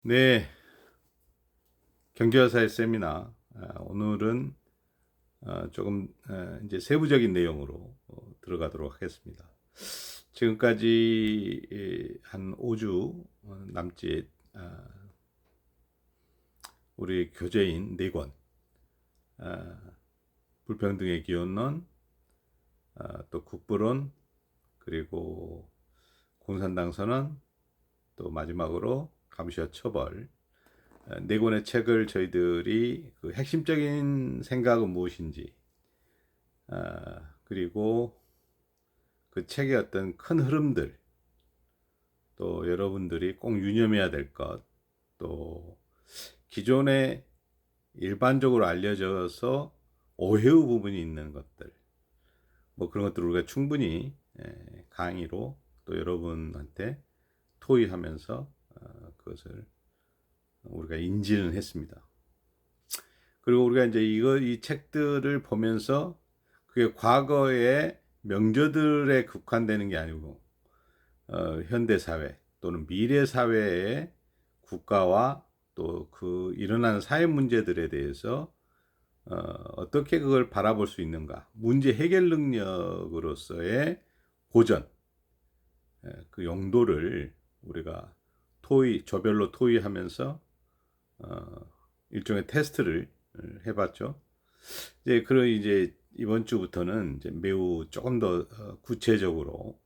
네, 경제화사의 세미나. 오늘은 조금 이제 세부적인 내용으로 들어가도록 하겠습니다. 지금까지 한 5주 남짓 우리 교재인 4권, 불평등의 기원론, 또 국부론, 그리고 공산당 선언, 또 마지막으로 감시와 처벌, 4권의 책을 저희들이 그 핵심적인 생각은 무엇인지, 그리고 그 책의 어떤 큰 흐름들, 또 여러분들이 꼭 유념해야 될 것, 또 기존에 일반적으로 알려져서 오해의 부분이 있는 것들, 뭐 그런 것들을 우리가 충분히 강의로 또 여러분한테 토의하면서 그것을 우리가 인지는 했습니다. 그리고 우리가 이제 이 책들을 보면서 그게 과거의 명저들에 국한되는 게 아니고 현대 사회 또는 미래 사회의 국가와 또 그 일어나는 사회 문제들에 대해서 어떻게 그걸 바라볼 수 있는가, 문제 해결 능력으로서의 고전, 그 용도를 우리가 조별로 토의하면서 일종의 테스트를 해봤죠. 이제 이번 주부터는 이제 매우 조금 더 구체적으로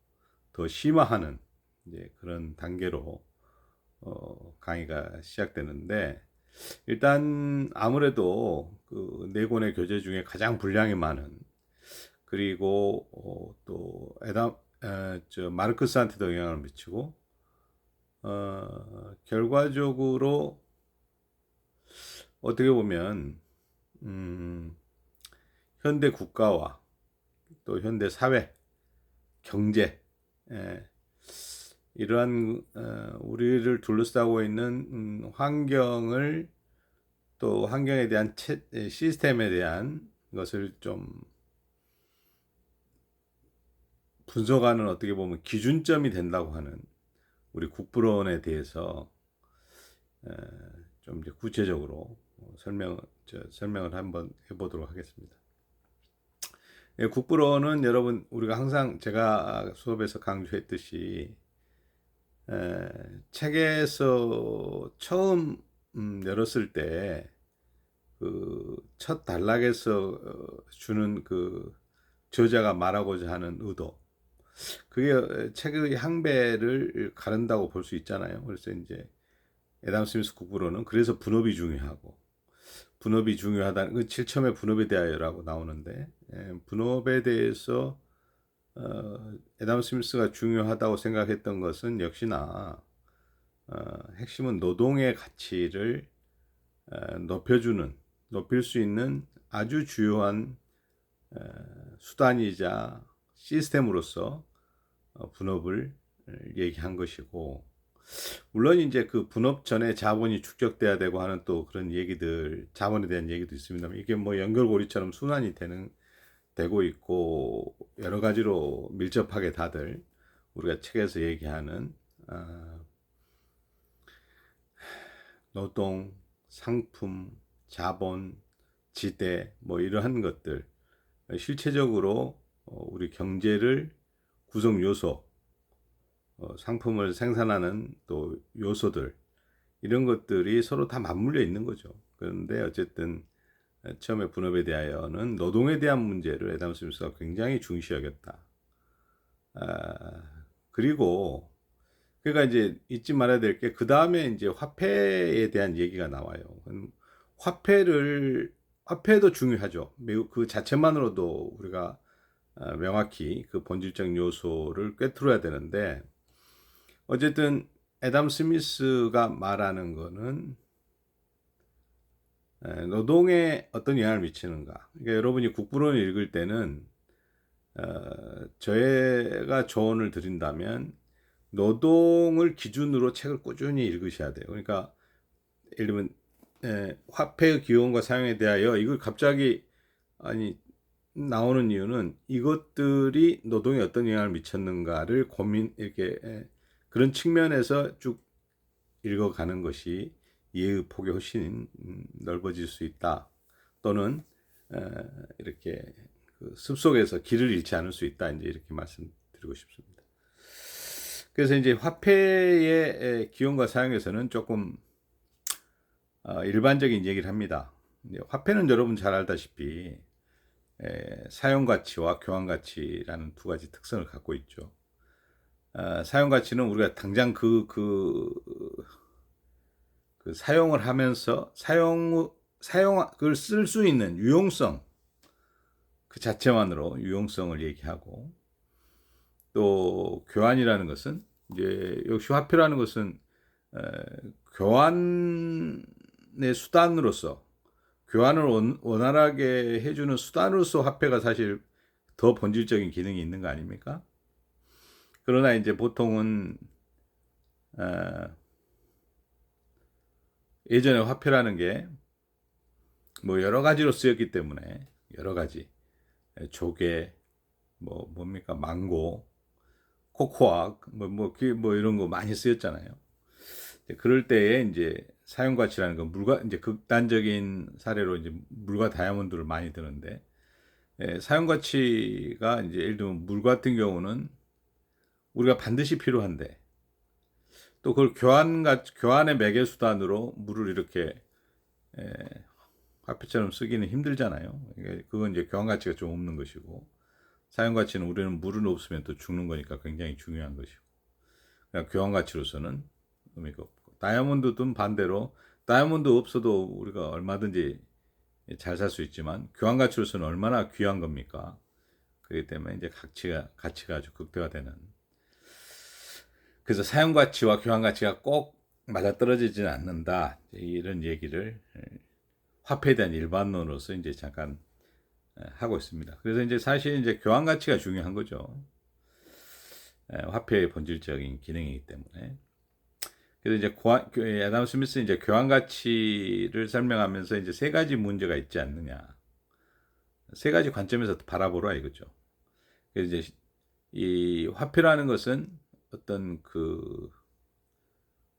더 심화하는 이제 그런 단계로 강의가 시작되는데, 일단 아무래도 그 네 권의 교재 중에 가장 분량이 많은, 그리고 또 마르크스한테도 영향을 미치고 결과적으로 어떻게 보면 현대 국가와 또 현대 사회, 경제, 이러한 우리를 둘러싸고 있는 환경을, 또 환경에 대한 시스템에 대한 것을 좀 분석하는, 어떻게 보면 기준점이 된다고 하는 우리 국부론에 대해서 좀 이제 구체적으로 설명을 한번 해보도록 하겠습니다. 국부론은 여러분, 우리가 항상 제가 수업에서 강조했듯이 책에서 처음 열었을 때 그 첫 단락에서 주는 그 저자가 말하고자 하는 의도, 그게 책의 향배를 가른다고 볼 수 있잖아요. 그래서 이제 애담 스미스 국부론은 그래서 분업이 중요하다는 그 처음에 분업에 대하여라고 나오는데, 분업에 대해서 애담 스미스가 중요하다고 생각했던 것은 역시나 핵심은 노동의 가치를 높일 수 있는 아주 주요한 수단이자 시스템으로서 분업을 얘기한 것이고, 물론 이제 그 분업 전에 자본이 축적돼야 되고 하는 또 그런 얘기들, 자본에 대한 얘기도 있습니다만, 이게 뭐 연결고리처럼 순환이 되고 있고, 여러 가지로 밀접하게 다들 우리가 책에서 얘기하는 노동, 상품, 자본, 지대, 뭐 이러한 것들, 실체적으로 우리 경제를 구성 요소, 상품을 생산하는 또 요소들, 이런 것들이 서로 다 맞물려 있는 거죠. 그런데 어쨌든 처음에 분업에 대하여는 노동에 대한 문제를 애담 스미스가 굉장히 중시 여겼다. 그리고 그러니까 이제 잊지 말아야 될 게, 그 다음에 이제 화폐에 대한 얘기가 나와요. 화폐도 중요하죠. 매우 그 자체만으로도 우리가 명확히 그 본질적 요소를 꿰뚫어야 되는데, 어쨌든 애담 스미스가 말하는 거는 노동에 어떤 영향을 미치는가. 그러니까 여러분이 국부론을 읽을 때는 저희가 조언을 드린다면 노동을 기준으로 책을 꾸준히 읽으셔야 돼요. 그러니까 예를 들면 화폐의 기원과 사용에 대하여 이걸 갑자기 아니 나오는 이유는 이것들이 노동에 어떤 영향을 미쳤는가를 이렇게 그런 측면에서 쭉 읽어가는 것이 이해의 폭이 훨씬 넓어질 수 있다. 또는 이렇게 그 습속에서 길을 잃지 않을 수 있다. 이제 이렇게 말씀드리고 싶습니다. 그래서 이제 화폐의 기원과 사용에서는 조금 일반적인 얘기를 합니다. 화폐는 여러분 잘 알다시피 사용 가치와 교환 가치라는 두 가지 특성을 갖고 있죠. 사용 가치는 우리가 당장 사용을 하면서 그걸 쓸 수 있는 유용성 그 자체만으로 유용성을 얘기하고, 또 교환이라는 것은 이제 역시 화폐라는 것은 교환의 수단으로서, 교환을 원활하게 해주는 수단으로서 화폐가 사실 더 본질적인 기능이 있는 거 아닙니까? 그러나 이제 보통은 예전에 화폐라는 게 뭐 여러 가지로 쓰였기 때문에, 여러 가지 조개, 뭡니까, 망고, 코코아, 뭐 이런 거 많이 쓰였잖아요. 그럴 때에 이제 사용 가치라는 건 이제 극단적인 사례로 이제 물과 다이아몬드를 많이 드는데, 사용 가치가 이제 예를 들면 물 같은 경우는 우리가 반드시 필요한데, 또 그걸 교환의 매개 수단으로 물을 이렇게 화폐처럼 쓰기는 힘들잖아요. 그건 이제 교환 가치가 좀 없는 것이고, 사용 가치는 우리는 물은 없으면 또 죽는 거니까 굉장히 중요한 것이고, 그러니까 교환 가치로서는 의미가 없고, 다이아몬드든 반대로 다이아몬드 없어도 우리가 얼마든지 잘 살 수 있지만 교환 가치로서는 얼마나 귀한 겁니까? 그렇기 때문에 이제 가치가 아주 극대화되는. 그래서 사용 가치와 교환 가치가 꼭 맞아떨어지지는 않는다. 이런 얘기를 화폐에 대한 일반론으로서 이제 잠깐 하고 있습니다. 그래서 이제 사실 이제 교환 가치가 중요한 거죠. 화폐의 본질적인 기능이기 때문에. 그래서 이제 애덤 스미스는 이제 교환 가치를 설명하면서 이제 세 가지 문제가 있지 않느냐, 세 가지 관점에서 바라보라 이거죠. 그래서 이제 이 화폐라는 것은 어떤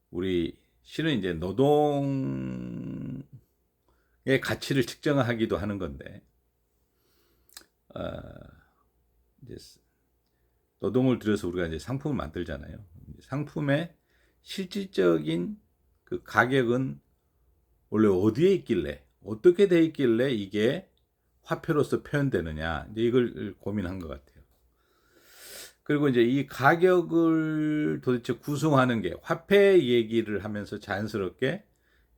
우리 실은 이제 노동의 가치를 측정하기도 하는 건데, 이제 노동을 들여서 우리가 이제 상품을 만들잖아요. 상품의 실질적인 그 가격은 원래 어디에 있길래, 어떻게 돼 있길래 이게 화폐로서 표현되느냐, 이제 이걸 고민한 것 같아요. 그리고 이제 이 가격을 도대체 구성하는 게, 화폐 얘기를 하면서 자연스럽게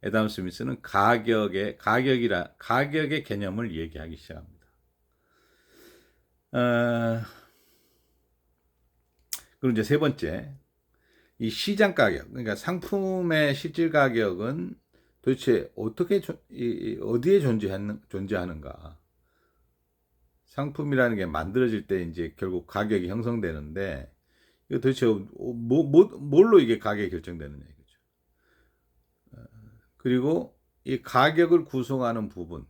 애덤 스미스는 가격의 개념을 얘기하기 시작합니다. 그리고 이제 세 번째, 이 시장 가격, 그러니까 상품의 실질 가격은 도대체 어디에 존재하는가? 상품이라는 게 만들어질 때 이제 결국 가격이 형성되는데, 이거 도대체 뭘로 이게 가격이 결정되느냐 이거죠. 그리고 이 가격을 구성하는 부분,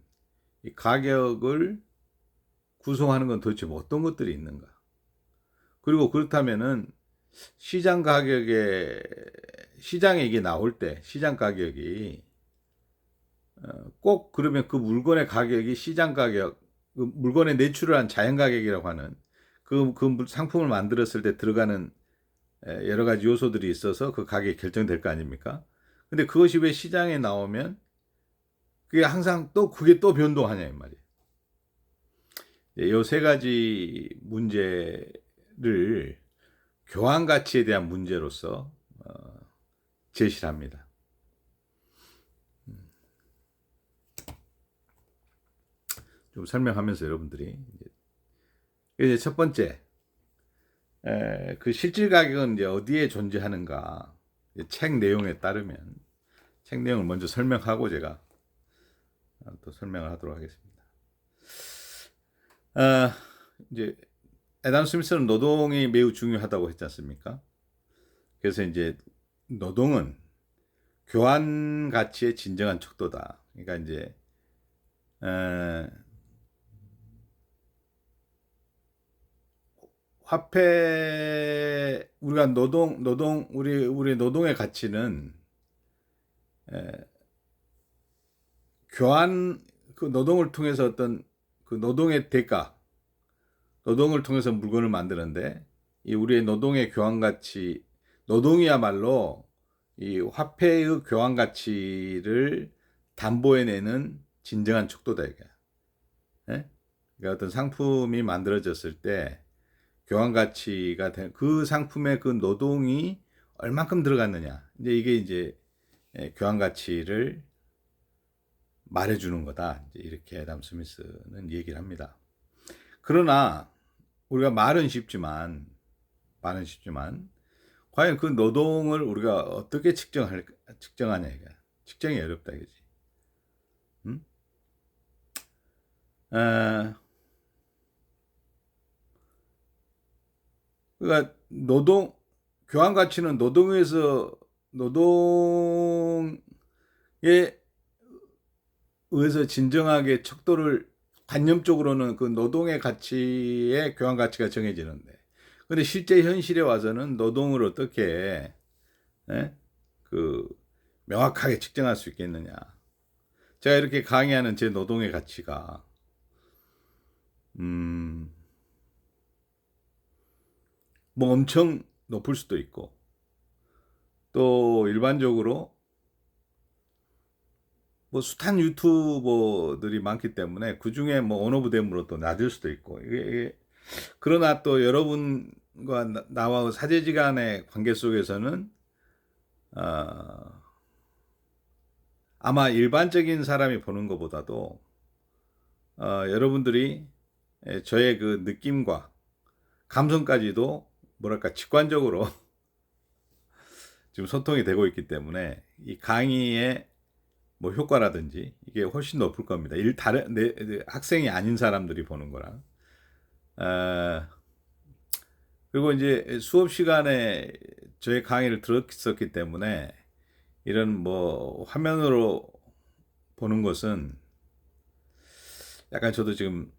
이 가격을 구성하는 건 도대체 어떤 것들이 있는가? 그리고 그렇다면은 시장에 이게 나올 때 시장 가격이 꼭 그러면 그 물건의 가격이 시장 가격, 그 물건의 내추럴한 자연 가격이라고 하는 그 상품을 만들었을 때 들어가는 여러 가지 요소들이 있어서 그 가격이 결정될 거 아닙니까? 근데 그것이 왜 시장에 나오면 그게 항상 그게 또 변동하냐 이 말이에요. 이 세 가지 문제를 교환 가치에 대한 문제로서 제시를 합니다. 좀 설명하면서 여러분들이 이제 첫 번째, 그 실질 가격은 이제 어디에 존재하는가, 책 내용에 따르면, 책 내용을 먼저 설명하고 제가 또 설명을 하도록 하겠습니다. 이제 애덤 스미스는 노동이 매우 중요하다고 했지 않습니까? 그래서 이제 노동은 교환 가치의 진정한 척도다. 그러니까 이제 화폐, 우리가 우리 노동의 가치는 교환 그 노동을 통해서 어떤 그 노동의 대가, 노동을 통해서 물건을 만드는데 이 우리의 노동의 교환 가치, 노동이야말로 이 화폐의 교환 가치를 담보해내는 진정한 척도다 이게. 예? 그러니까 어떤 상품이 만들어졌을 때 교환 가치가 된 그 상품의 그 노동이 얼만큼 들어갔느냐. 이제 이게 이제 교환 가치를 말해주는 거다. 이제 이렇게 애덤 스미스는 얘기를 합니다. 그러나 우리가 말은 쉽지만 과연 그 노동을 우리가 어떻게 측정하냐 이게 측정이 어렵다 이거지. 음? 그러니까 노동 교환 가치는 노동에 의해서 진정하게 척도를 관념적으로는 그 노동의 가치의 교환 가치가 정해지는데, 근데 실제 현실에 와서는 노동을 어떻게 그 명확하게 측정할 수 있겠느냐. 제가 이렇게 강의하는 제 노동의 가치가 뭐 엄청 높을 수도 있고, 또 일반적으로 뭐 숱한 유튜버들이 많기 때문에 그 중에 뭐 어느 부대물로 또 낮을 수도 있고, 이게 그러나 또 여러분과 나와 사제지간의 관계 속에서는 아마 일반적인 사람이 보는 것보다도 여러분들이 저의 그 느낌과 감성까지도 뭐랄까 직관적으로 지금 소통이 되고 있기 때문에 이 강의의 뭐 효과라든지 이게 훨씬 높을 겁니다. 다른 학생이 아닌 사람들이 보는 거랑. 그리고 이제 수업 시간에 저의 강의를 들었었기 때문에 이런 뭐 화면으로 보는 것은 약간 저도 지금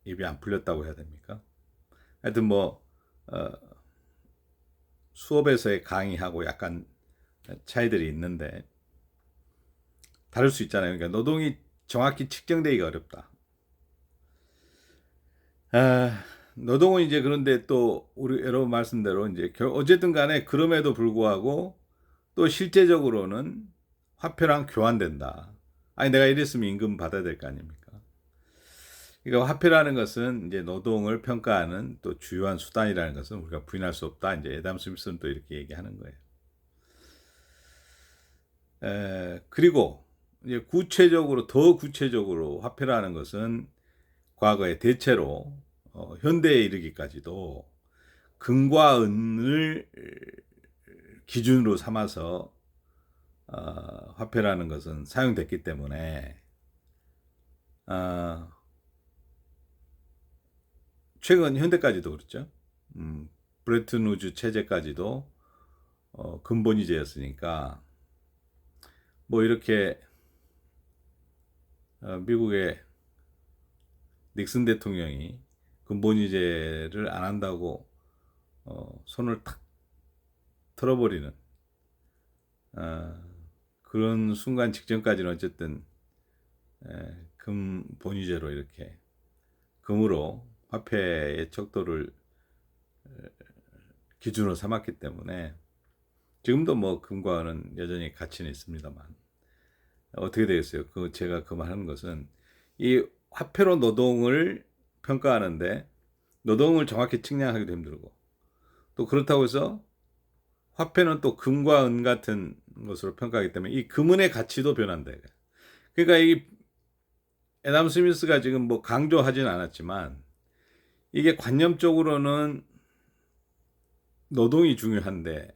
입이 안 풀렸다고 해야 됩니까? 하여튼 뭐 수업에서의 강의하고 약간 차이들이 있는데 다를 수 있잖아요. 그러니까 노동이 정확히 측정되기가 어렵다. 노동은 이제 그런데 또 우리 여러분 말씀대로 이제 어쨌든 간에 그럼에도 불구하고 또 실제적으로는 화폐랑 교환된다. 아니 내가 이랬으면 임금 받아야 될 거 아닙니까? 그러니까 화폐라는 것은 이제 노동을 평가하는 또 주요한 수단이라는 것은 우리가 부인할 수 없다. 이제 애덤 스미스는 또 이렇게 얘기하는 거예요. 그리고 이제 더 구체적으로 화폐라는 것은 과거에 대체로 현대에 이르기까지도 금과 은을 기준으로 삼아서 화폐라는 것은 사용됐기 때문에 최근 현대까지도 그렇죠. 브레튼 우즈 체제까지도 근본이제였으니까 뭐 이렇게 미국의 닉슨 대통령이 근본이제를 안 한다고 손을 탁 틀어버리는 그런 순간 직전까지는 어쨌든 금본위제로 이렇게 금으로 화폐의 척도를 기준으로 삼았기 때문에 지금도 뭐 금과 은은 여전히 가치는 있습니다만 어떻게 되겠어요? 제가 그 말하는 것은 이 화폐로 노동을 평가하는데 노동을 정확히 측량하기도 힘들고 또 그렇다고 해서 화폐는 또 금과 은 같은 것으로 평가하기 때문에 이 금은의 가치도 변한다. 그러니까 이 애덤 스미스가 지금 뭐 강조하진 않았지만 이게 관념적으로는 노동이 중요한데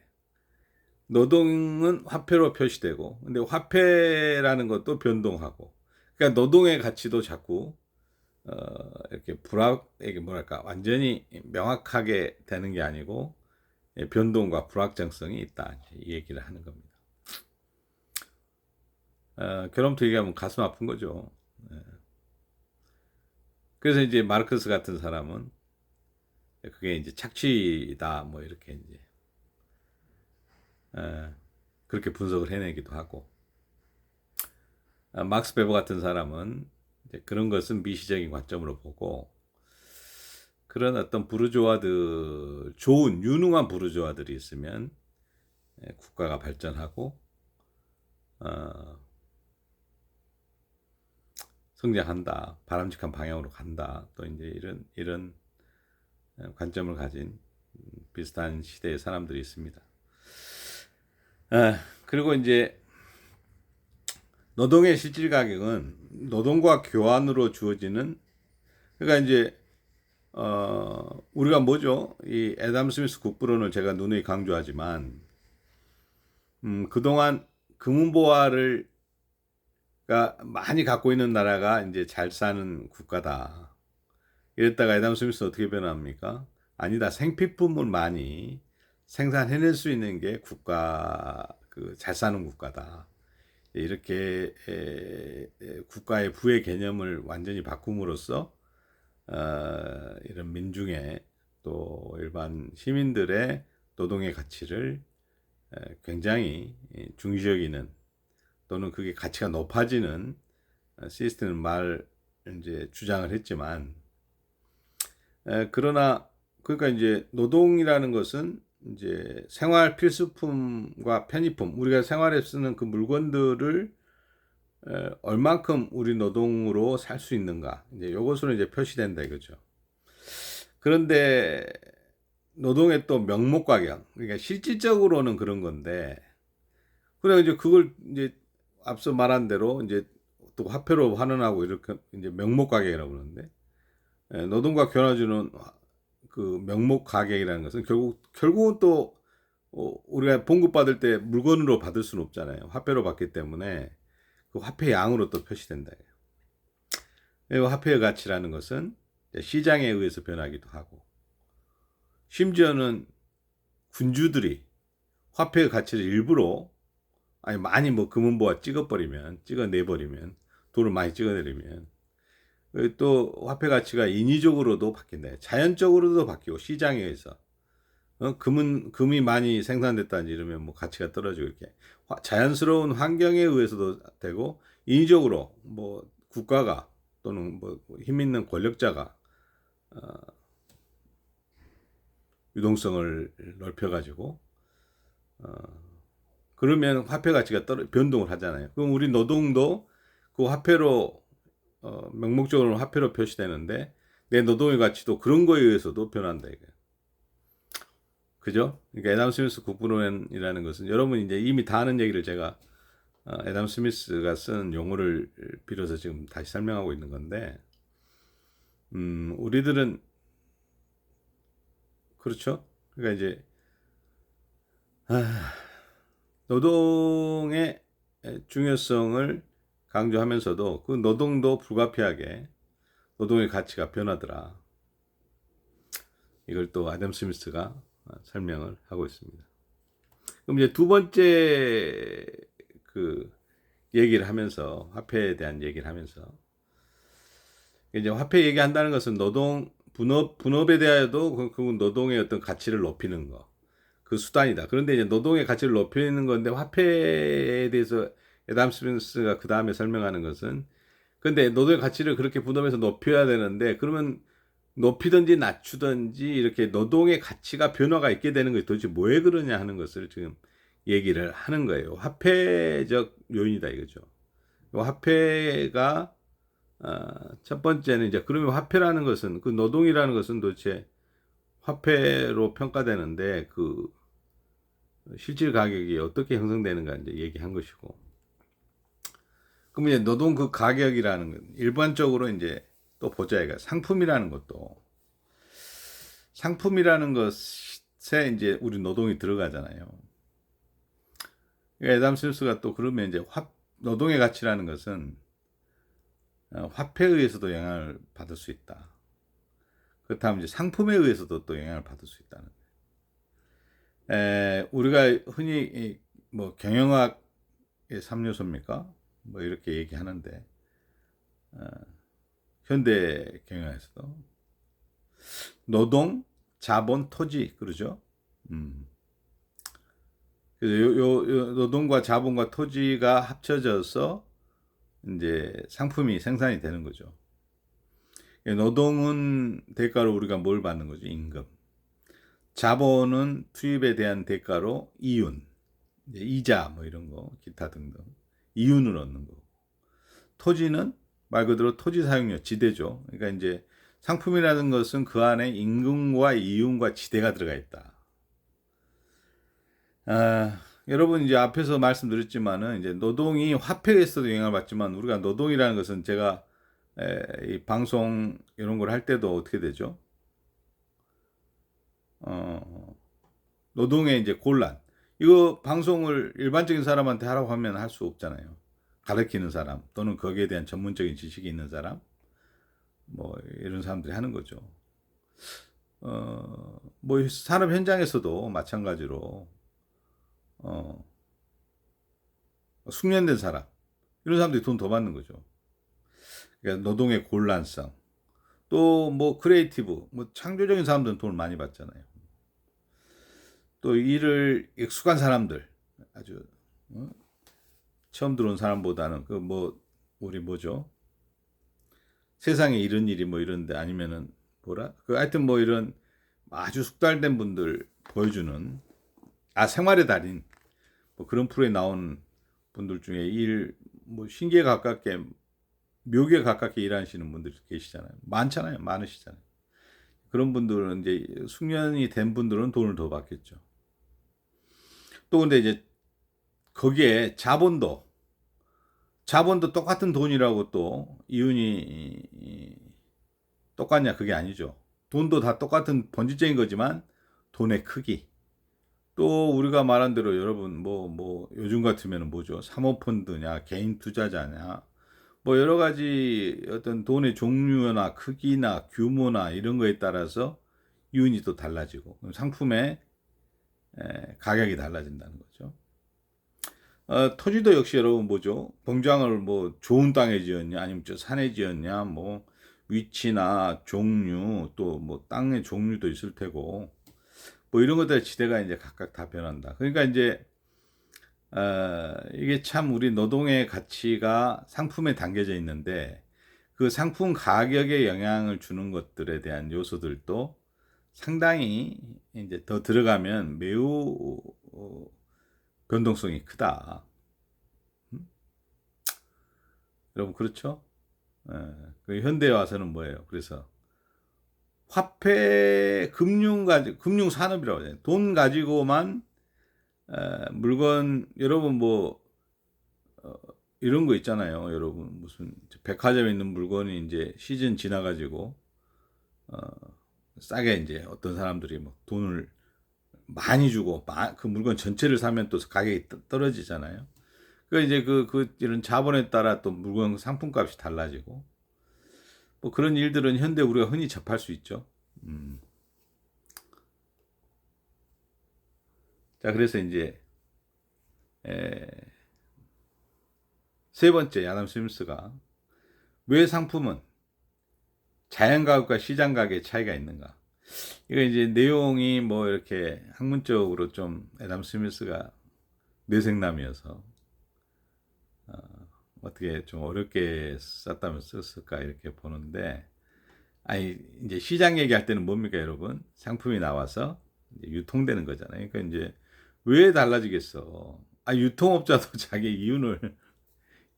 노동은 화폐로 표시되고 근데 화폐라는 것도 변동하고 그러니까 노동의 가치도 자꾸 이렇게 이게 뭐랄까 완전히 명확하게 되는 게 아니고 변동과 불확정성이 있다 이 얘기를 하는 겁니다. 결론부터 얘기하면 가슴 아픈 거죠. 그래서 이제 마르크스 같은 사람은 그게 이제 착취다 뭐 이렇게 이제 그렇게 분석을 해내기도 하고, 막스 베버 같은 사람은 이제 그런 것은 미시적인 관점으로 보고, 그런 어떤 부르주아들, 좋은 유능한 부르주아들이 있으면 국가가 발전하고 어, 성장한다, 바람직한 방향으로 간다. 또 이제 이런 관점을 가진 비슷한 시대의 사람들이 있습니다. 그리고 이제 노동의 실질 가격은 노동과 교환으로 주어지는, 그러니까 이제 우리가 뭐죠? 이 애담 스미스 국부론을 제가 누누이 강조하지만, 그동안 금은보화를 많이 갖고 있는 나라가 이제 잘 사는 국가다. 이랬다가 애담 스미스는 어떻게 변합니까? 아니다. 생필품을 많이 생산해낼 수 있는 게 잘 사는 국가다. 이렇게 국가의 부의 개념을 완전히 바꿈으로써 이런 민중의 또 일반 시민들의 노동의 가치를 굉장히 중시 여기는, 또는 그게 가치가 높아지는 시스템을 이제 주장을 했지만, 그러나 그러니까 이제 노동이라는 것은 이제 생활 필수품과 편의품, 우리가 생활에 쓰는 그 물건들을 얼만큼 우리 노동으로 살 수 있는가, 이제 요것으로 이제 표시된다 이거죠. 그런데 노동의 또 명목 가격, 그러니까 실질적으로는 그런 건데, 그래 이제 그걸 이제 앞서 말한 대로 이제 또 화폐로 환원하고 이렇게 이제 명목 가격이라고 그러는데, 노동과 교환해주는 그 명목 가격이라는 것은 결국은 또 우리가 봉급받을 때 물건으로 받을 수는 없잖아요. 화폐로 받기 때문에 그 화폐 양으로 또 표시된다. 화폐의 가치라는 것은 시장에 의해서 변하기도 하고, 심지어는 군주들이 화폐의 가치를 일부러, 아니 많이 뭐 금은보화 찍어내버리면, 돈을 많이 찍어내리면 또 화폐 가치가 인위적으로도 바뀐다. 자연적으로도 바뀌고, 시장에 의해서 금이 많이 생산됐다든지 이러면 뭐 가치가 떨어지고, 이렇게 자연스러운 환경에 의해서도 되고, 인위적으로 뭐 국가가 또는 뭐 힘 있는 권력자가 유동성을 넓혀가지고 그러면 화폐 가치가 변동을 하잖아요. 그럼 우리 노동도 그 화폐로 명목적으로는 화폐로 표시되는데, 내 노동의 가치도 그런 거에 의해서도 변한다 이거예요. 그죠? 그러니까 애담 스미스 국부론이라는 것은 여러분 이제 이미 다 아는 얘기를 제가 애담 스미스가 쓴 용어를 빌어서 지금 다시 설명하고 있는 건데, 우리들은 그렇죠? 그러니까 이제 노동의 중요성을 강조하면서도 그 노동도 불가피하게 노동의 가치가 변하더라. 이걸 또 애담 스미스가 설명을 하고 있습니다. 그럼 이제 두 번째 그 얘기를 하면서, 화폐에 대한 얘기를 하면서, 이제 화폐 얘기한다는 것은 분업에 대하여도 그 노동의 어떤 가치를 높이는 거, 그 수단이다. 그런데 이제 노동의 가치를 높이는 건데, 화폐에 대해서 애담 스미스가 그 다음에 설명하는 것은, 근데 노동의 가치를 그렇게 분업해서 높여야 되는데, 그러면 높이든지 낮추든지 이렇게 노동의 가치가 변화가 있게 되는 것이 도대체 왜 그러냐 하는 것을 지금 얘기를 하는 거예요. 화폐적 요인이다 이거죠. 화폐가 첫 번째는 이제, 그러면 화폐라는 것은, 그 노동이라는 것은 도대체 화폐로 평가되는데 그 실질 가격이 어떻게 형성되는가 이제 얘기한 것이고, 그럼 이제 노동 그 가격이라는 건 일반적으로 이제 또 보자 이가, 상품이라는 것에 이제 우리 노동이 들어가잖아요. 애담 스미스가 또 그러면 이제 노동의 가치라는 것은 화폐에 의해서도 영향을 받을 수 있다. 그렇다면 이제 상품에 의해서도 또 영향을 받을 수 있다는 거예요. 우리가 흔히 뭐 경영학의 3요소입니까? 뭐 이렇게 얘기하는데, 현대 경영에서도 노동, 자본, 토지 그러죠. 그래서 요 노동과 자본과 토지가 합쳐져서 이제 상품이 생산이 되는 거죠. 노동은 대가로 우리가 뭘 받는 거죠? 임금. 자본은 투입에 대한 대가로 이윤, 이자 뭐 이런 거, 기타 등등 이윤을 얻는 거. 토지는 말 그대로 토지 사용료, 지대죠. 그러니까 이제 상품이라는 것은 그 안에 임금과 이윤과 지대가 들어가 있다. 여러분 이제 앞에서 말씀드렸지만은 이제 노동이 화폐에서도 영향을 받지만 우리가 노동이라는 것은 제가 이 방송 이런 걸 할 때도 어떻게 되죠? 노동의 이제 곤란. 이거 방송을 일반적인 사람한테 하라고 하면 할 수 없잖아요. 가르치는 사람 또는 거기에 대한 전문적인 지식이 있는 사람 뭐 이런 사람들이 하는 거죠. 뭐 산업 현장에서도 마찬가지로 숙련된 사람 이런 사람들이 돈 더 받는 거죠. 그러니까 노동의 곤란성 또 뭐 크리에이티브 뭐 창조적인 사람들은 돈을 많이 받잖아요. 또 일을 익숙한 사람들 아주 처음 들어온 사람보다는 그 뭐 우리 뭐죠 세상에 이런 일이 뭐 이런데 아니면은 뭐라 그 하여튼 뭐 이런 아주 숙달된 분들 보여주는 생활의 달인 뭐 그런 프로에 나온 분들 중에 일 뭐 신기에 가깝게 묘기에 가깝게 일하시는 분들이 계시잖아요. 많잖아요. 많으시잖아요. 그런 분들은 이제 숙련이 된 분들은 돈을 더 받겠죠. 또 근데 이제 거기에 자본도 똑같은 돈이라고 또 이윤이 똑같냐 그게 아니죠. 돈도 다 똑같은 본질적인 거지만 돈의 크기 또 우리가 말한 대로 여러분 뭐 요즘 같으면 뭐죠 사모펀드냐 개인 투자자냐 뭐 여러 가지 어떤 돈의 종류나 크기나 규모나 이런 거에 따라서 이윤이 또 달라지고 상품의 가격이 달라진다는 거죠. 토지도 역시 여러분 뭐죠? 공장을 뭐 좋은 땅에 지었냐, 아니면 저 산에 지었냐, 뭐 위치나 종류 또 뭐 땅의 종류도 있을 테고 뭐 이런 것들 지대가 이제 각각 다 변한다. 그러니까 이제 이게 참 우리 노동의 가치가 상품에 담겨져 있는데 그 상품 가격에 영향을 주는 것들에 대한 요소들도 상당히 이제 더 들어가면 매우 변동성이 크다. 여러분 그렇죠? 그 현대에 와서는 뭐예요? 그래서 화폐 금융 산업이라고 해요. 돈 가지고만 물건 여러분 뭐 이런 거 있잖아요. 여러분 무슨 백화점에 있는 물건이 이제 시즌 지나가지고 싸게 이제 어떤 사람들이 뭐 돈을 많이 주고 그 물건 전체를 사면 또 가격이 떨어지잖아요. 그 이제 이런 자본에 따라 또 물건 상품값이 달라지고 뭐 그런 일들은 현대 우리가 흔히 접할 수 있죠. 자 그래서 이제 세 번째 아담 스미스가 왜 상품은 자연 가격과 시장 가격의 차이가 있는가? 이거 이제 내용이 뭐 이렇게 학문적으로 좀 애담 스미스가 뇌생남이어서 어떻게 좀 어렵게 썼다면 썼을까 이렇게 보는데 이제 시장 얘기할 때는 뭡니까 여러분? 상품이 나와서 이제 유통되는 거잖아요. 그러니까 이제 왜 달라지겠어? 유통업자도 자기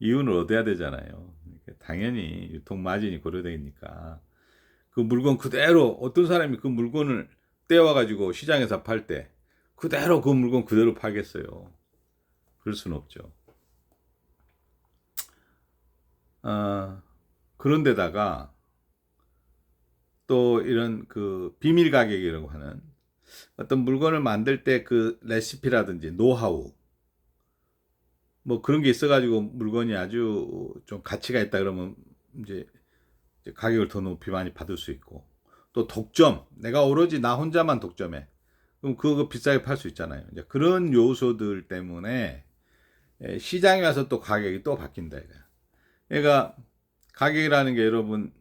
이윤을 얻어야 되잖아요. 그러니까 당연히 유통 마진이 고려되니까 그 물건 그대로 어떤 사람이 그 물건을 떼와 가지고 시장에서 팔 때 그대로 그 물건 그대로 팔겠어요. 그럴 수는 없죠. 그런데다가 또 이런 그 비밀 가격이라고 하는 어떤 물건을 만들 때 그 레시피라든지 노하우 뭐 그런 게 있어가지고 물건이 아주 좀 가치가 있다 그러면 이제 가격을 더 높이 많이 받을 수 있고 또 독점 내가 오로지 나 혼자만 독점해 그럼 그거 비싸게 팔 수 있잖아요. 이제 그런 요소들 때문에 시장에 와서 또 가격이 또 바뀐다 이거야. 그러니까 가격이라는 게 여러분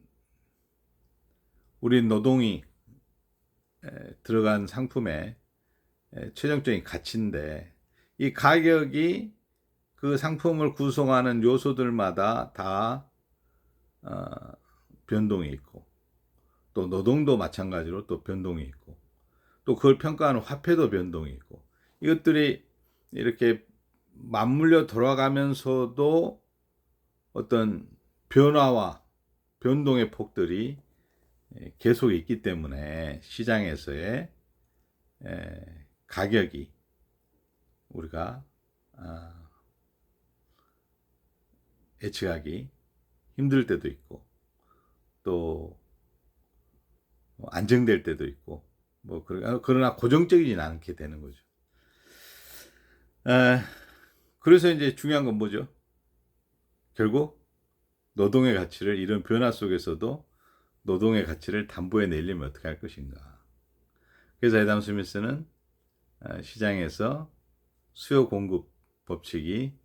우리 노동이 들어간 상품의 최종적인 가치인데 이 가격이 그 상품을 구성하는 요소들마다 다 변동이 있고, 또 노동도 마찬가지로 또 변동이 있고, 또 그걸 평가하는 화폐도 변동이 있고, 이것들이 이렇게 맞물려 돌아가면서도 어떤 변화와 변동의 폭들이 계속 있기 때문에 시장에서의 가격이 우리가 예측하기 힘들 때도 있고, 또 안정될 때도 있고, 그러나 고정적이진 않게 되는 거죠. 그래서 이제 중요한 건 뭐죠? 결국 노동의 가치를, 이런 변화 속에서도 노동의 가치를 담보해 내려면 어떻게 할 것인가. 그래서 애담 스미스는 시장에서 수요 공급 법칙이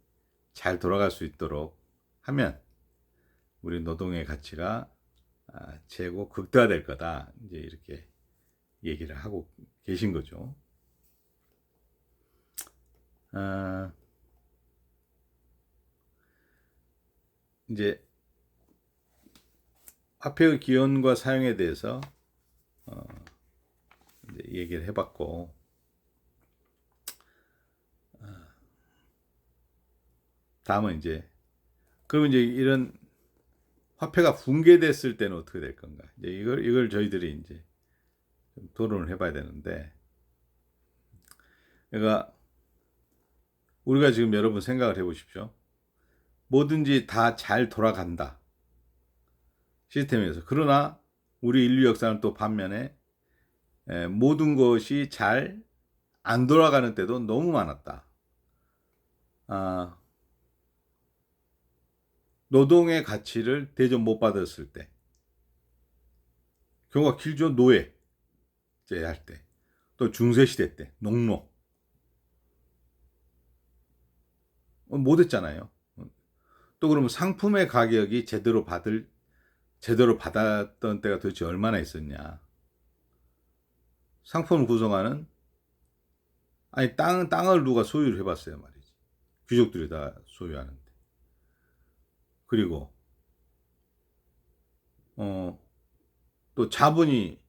잘 돌아갈 수 있도록 하면 우리 노동의 가치가 최고 극대화될 거다, 이제 이렇게 얘기를 하고 계신 거죠. 이제 화폐의 기원과 사용에 대해서 이제 얘기를 해봤고, 다음은 이제 그러면 이제 이런 화폐가 붕괴됐을 때는 어떻게 될 건가? 이제 이걸 저희들이 이제 좀 토론을 해봐야 되는데, 그러니까 우리가 지금 여러분 생각을 해보십시오. 뭐든지 다 잘 돌아간다, 시스템에서. 그러나 우리 인류 역사는 또 반면에 모든 것이 잘 안 돌아가는 때도 너무 많았다. 노동의 가치를 대접 못 받았을 때, 경우가 길죠. 노예 제할 때, 또 중세시대 때 농노 못했잖아요. 또 그러면 상품의 가격이 제대로 받았던 때가 도대체 얼마나 있었냐. 상품을 구성하는, 아니 땅을 누가 소유를 해봤어요 말이지. 귀족들이 다 소유하는데. 그리고 또 자본이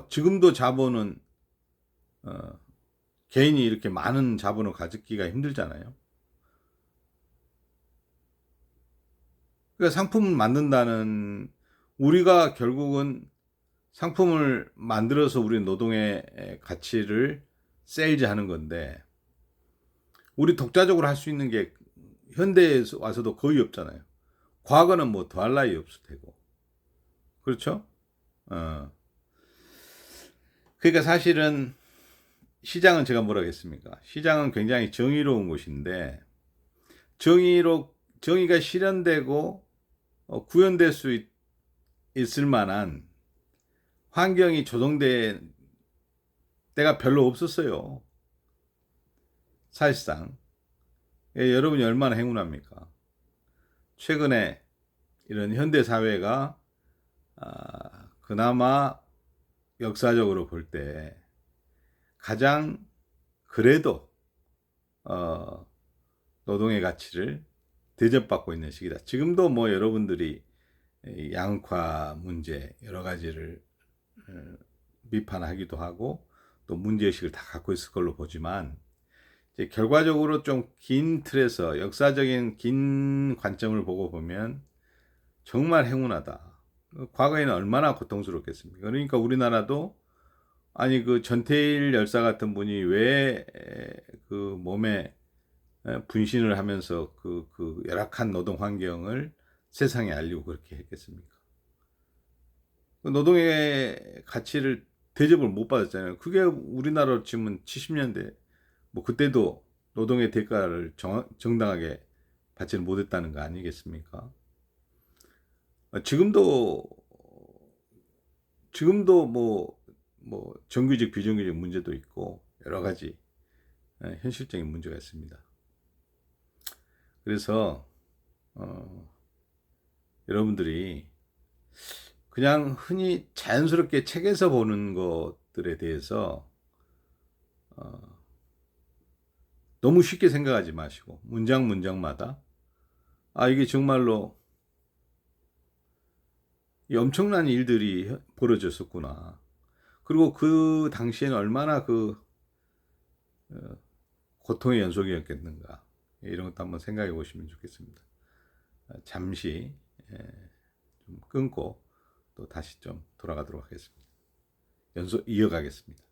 지금도 자본은 개인이 이렇게 많은 자본을 가지기가 힘들잖아요. 그러니까 상품을 만든다는, 우리가 결국은 상품을 만들어서 우리 노동의 가치를 세일즈하는 건데, 우리 독자적으로 할 수 있는 게 현대에 와서도 거의 없잖아요. 과거는 뭐 더할 나위 없을 테고, 그렇죠? 그러니까 사실은 시장은, 제가 뭐라 했습니까? 시장은 굉장히 정의로운 곳인데, 정의가 실현되고 구현될 수 있을 만한 환경이 조성된 때가 별로 없었어요. 사실상. 여러분이 얼마나 행운합니까? 최근에 이런 현대 사회가 그나마 역사적으로 볼 때 가장 그래도 노동의 가치를 대접받고 있는 시기다. 지금도 뭐 여러분들이 양극화 문제 여러 가지를 비판하기도 하고 또 문제의식을 다 갖고 있을 걸로 보지만, 이제 결과적으로 좀 긴 틀에서 역사적인 긴 관점을 보고 보면 정말 행운하다. 과거에는 얼마나 고통스럽겠습니까? 그러니까 우리나라도, 아니 그 전태일 열사 같은 분이 왜 그 몸에 분신을 하면서 그 열악한 노동 환경을 세상에 알리고 그렇게 했겠습니까? 노동의 가치를 대접을 못 받았잖아요. 그게 우리나라로 치면 70년대, 뭐 그때도 노동의 대가를 정당하게 받지는 못했다는 거 아니겠습니까? 지금도 뭐 정규직 비정규직 문제도 있고 여러 가지 현실적인 문제가 있습니다. 그래서 여러분들이 그냥 흔히 자연스럽게 책에서 보는 것들에 대해서 너무 쉽게 생각하지 마시고 문장 문장마다 이게 정말로 이 엄청난 일들이 벌어졌었구나. 그리고 그 당시에는 얼마나 어, 고통의 연속이었겠는가. 이런 것도 한번 생각해 보시면 좋겠습니다. 잠시 좀 끊고 또 다시 좀 돌아가도록 하겠습니다. 연속 이어가겠습니다.